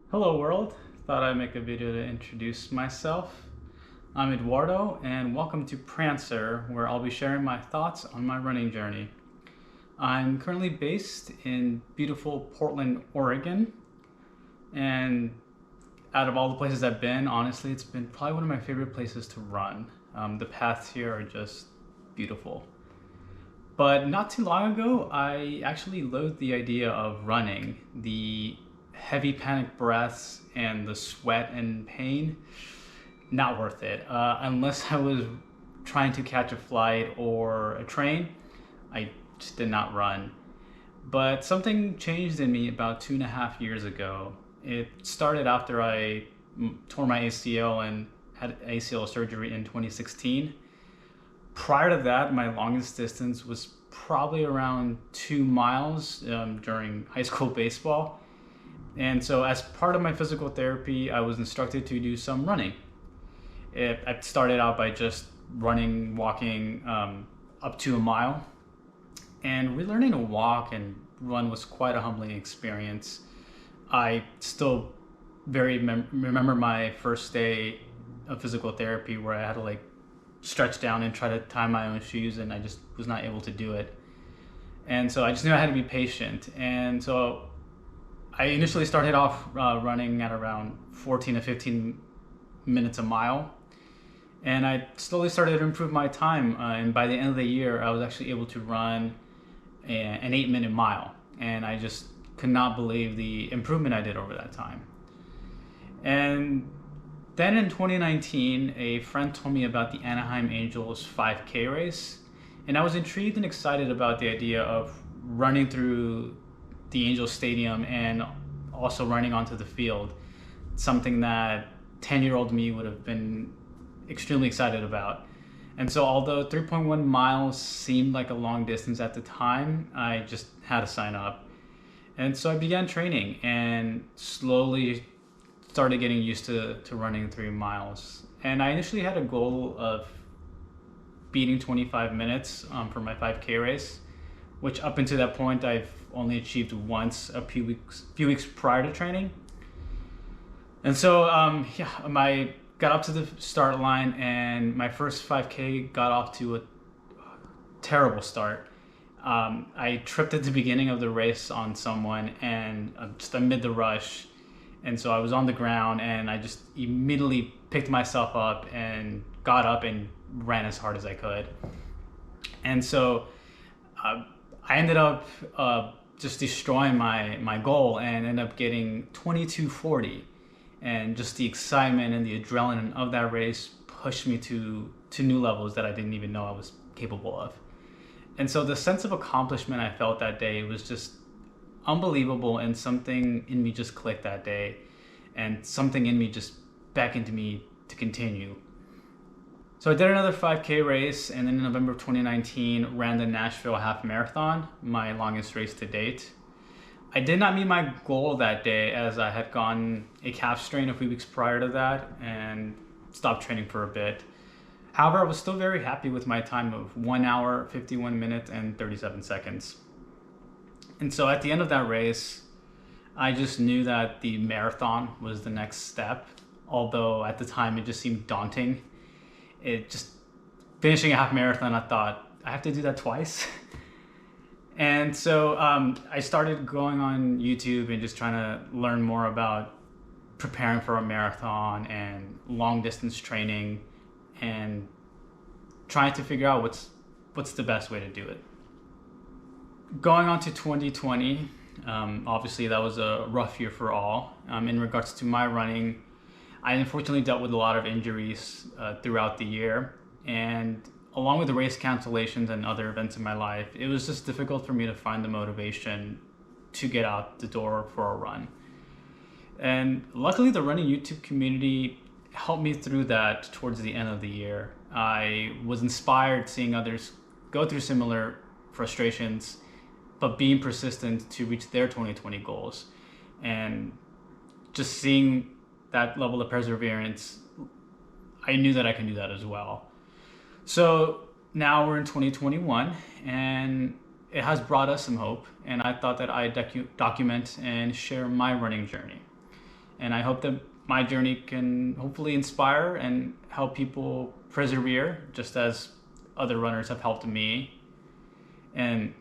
Hello world, thought I'd make a video to introduce myself. I'm Eduardo and welcome to Prancer, where I'll be sharing my thoughts on my running journey. I'm currently based in beautiful Portland, Oregon, and out of all the places I've been, honestly, it's been probably one of my favorite places to run. The paths here are just beautiful. But not too long ago, I actually loathed the idea of running. The heavy panic breaths and the sweat and pain, not worth it. Unless I was trying to catch a flight or a train, I just did not run. But something changed in me about 2.5 years ago. It started after I tore my ACL and had ACL surgery in 2016. Prior to that, my longest distance was probably around 2 miles during high school baseball. And so, as part of my physical therapy, I was instructed to do some running. I started out by just running, walking up to a mile. And relearning to walk and run was quite a humbling experience. I still remember my first day of physical therapy where I had to stretch down and try to tie my own shoes, and I just was not able to do it. And so I just knew I had to be patient. And so I initially started off running at around 14 to 15 minutes a mile. And I slowly started to improve my time. And by the end of the year, I was actually able to run an 8-minute mile. And I just could not believe the improvement I did over that time. And then in 2019, a friend told me about the Anaheim Angels 5K race. And I was intrigued and excited about the idea of running through the Angels Stadium and also running onto the field. Something that 10-year-old me would have been extremely excited about. And so although 3.1 miles seemed like a long distance at the time, I just had to sign up. And so I began training and slowly started getting used to running 3 miles. And I initially had a goal of beating 25 minutes for my 5K race, which up until that point I've only achieved once a few weeks prior to training. And so I got up to the start line, and my first 5K got off to a terrible start. I tripped at the beginning of the race on someone, and just amid the rush, and so I was on the ground, and I just immediately picked myself up and got up and ran as hard as I could. And so I ended up just destroying my goal and ended up getting 22:40. And just the excitement and the adrenaline of that race pushed me to new levels that I didn't even know I was capable of. And so the sense of accomplishment I felt that day was just unbelievable, and something in me just clicked that day, and something in me just beckoned to me to continue. So I did another 5K race, and then in November of 2019 ran the Nashville half marathon, my longest race to date. I did not meet my goal that day, as I had gotten a calf strain a few weeks prior to that and stopped training for a bit. However, I was still very happy with my time of 1 hour, 51 minutes, and 37 seconds. And so at the end of that race, I just knew that the marathon was the next step, although at the time it just seemed daunting. Finishing a half marathon, I thought, I have to do that twice. And so I started going on YouTube and just trying to learn more about preparing for a marathon and long distance training, and trying to figure out what's the best way to do it. Going on to 2020, obviously that was a rough year for all. In regards to my running, I unfortunately dealt with a lot of injuries throughout the year, and along with the race cancellations and other events in my life, it was just difficult for me to find the motivation to get out the door for a run. And luckily, the running YouTube community helped me through that towards the end of the year. I was inspired seeing others go through similar frustrations, but being persistent to reach their 2020 goals. And just seeing that level of perseverance, I knew that I can do that as well. So now we're in 2021, and it has brought us some hope, and I thought that I'd document and share my running journey. And I hope that my journey can hopefully inspire and help people persevere, just as other runners have helped me. And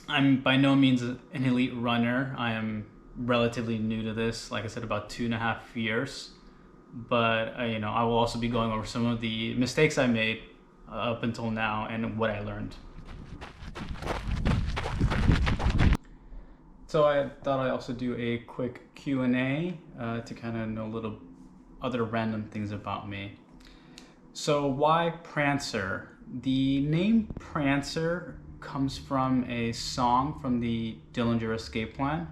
I'm by no means an elite runner. I am relatively new to this, like I said, about 2.5 years. But I will also be going over some of the mistakes I made up until now and what I learned. So I thought I'd also do a quick Q&A to kind of know a little other random things about me. So why Prancer? The name Prancer comes from a song from the Dillinger Escape Plan,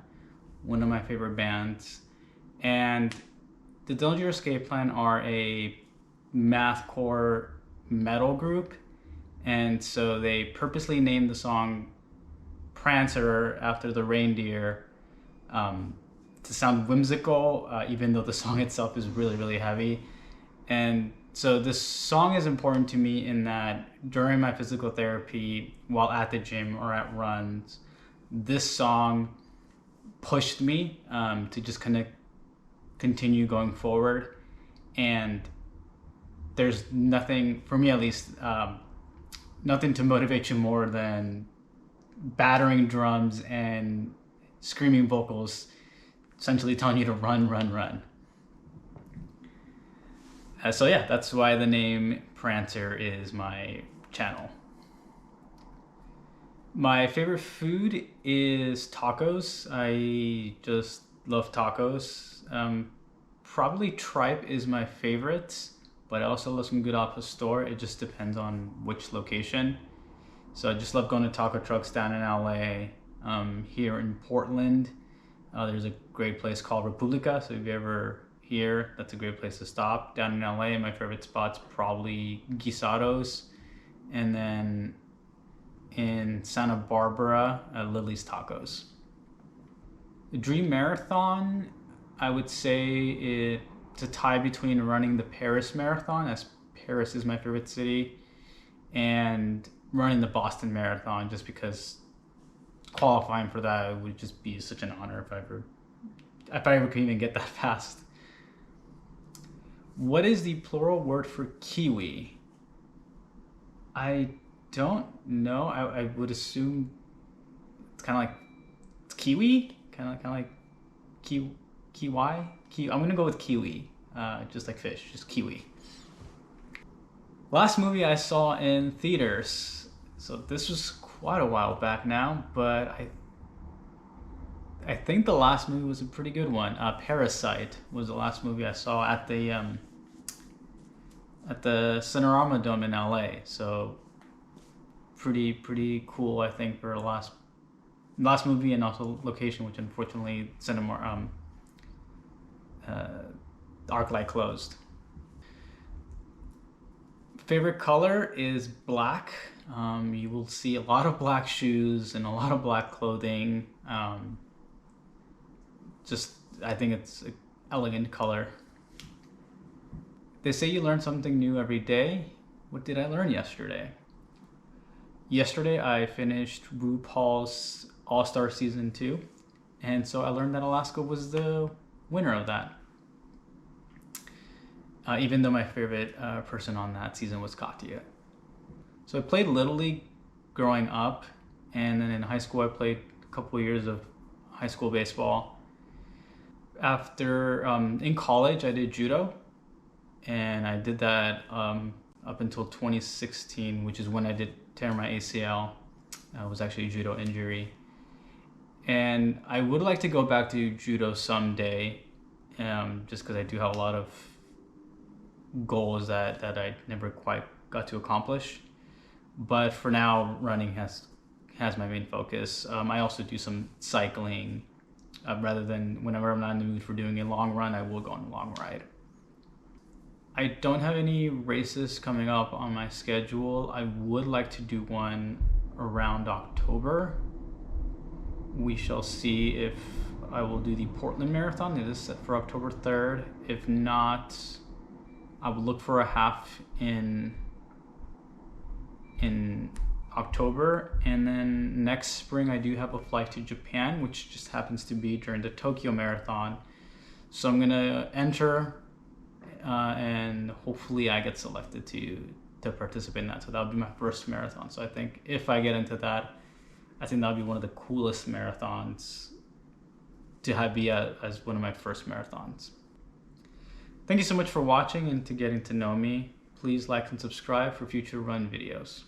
one of my favorite bands. And the Dillinger Escape Plan are a mathcore metal group, and so they purposely named the song Prancer after the reindeer to sound whimsical, even though the song itself is really, really heavy. And so this song is important to me in that during my physical therapy, while at the gym or at runs, this song pushed me to just kind of continue going forward. And there's nothing, for me at least, nothing to motivate you more than battering drums and screaming vocals, essentially telling you to run, run, run. So yeah, that's why the name Prancer is my channel. My favorite food is tacos. I just love tacos. Probably tripe is my favorite, but I also love some good al pastor. It just depends on which location. So I just love going to taco trucks down in LA. Here in Portland, there's a great place called Republica. So if you ever here, that's a great place to stop. Down in LA, my favorite spot's probably Guisados. And then in Santa Barbara, Lily's Tacos. The dream marathon, I would say it's a tie between running the Paris Marathon, as Paris is my favorite city, and running the Boston Marathon, just because qualifying for that would just be such an honor if I ever could even get that fast. What is the plural word for kiwi? I don't know. I would assume it's kind of like it's kiwi, kind of like kiwi. I'm gonna go with kiwi, just like fish, just kiwi. Last movie I saw in theaters. So this was quite a while back now, but I think the last movie was a pretty good one. Parasite was the last movie I saw at the Cinerama Dome in LA. So pretty cool, I think, for the last movie, and also location, which unfortunately ArcLight closed. Favorite color is black. You will see a lot of black shoes and a lot of black clothing. I think it's an elegant color. They say you learn something new every day. What did I learn yesterday? Yesterday I finished RuPaul's All-Star Season 2, and so I learned that Alaska was the winner of that. Even though my favorite person on that season was Katya. So I played Little League growing up, and then in high school I played a couple of years of high school baseball. After, in college, I did judo, and I did that up until 2016, which is when I did tear my ACL. It was actually a judo injury. And I would like to go back to judo someday, just because I do have a lot of goals that I never quite got to accomplish. But for now, running has my main focus. I also do some cycling. Rather than whenever I'm not in the mood for doing a long run, I will go on a long ride. I don't have any races coming up on my schedule. I would like to do one around October. We shall see if I will do the Portland Marathon. It is set for October 3rd. If not, I would look for a half in October, and then next spring I do have a flight to Japan, which just happens to be during the Tokyo Marathon. So I'm gonna enter, and hopefully I get selected to participate in that. So that'll be my first marathon. So I think if I get into that, I think that'll be one of the coolest marathons to have be as one of my first marathons. Thank you so much for watching and to getting to know me. Please like and subscribe for future run videos.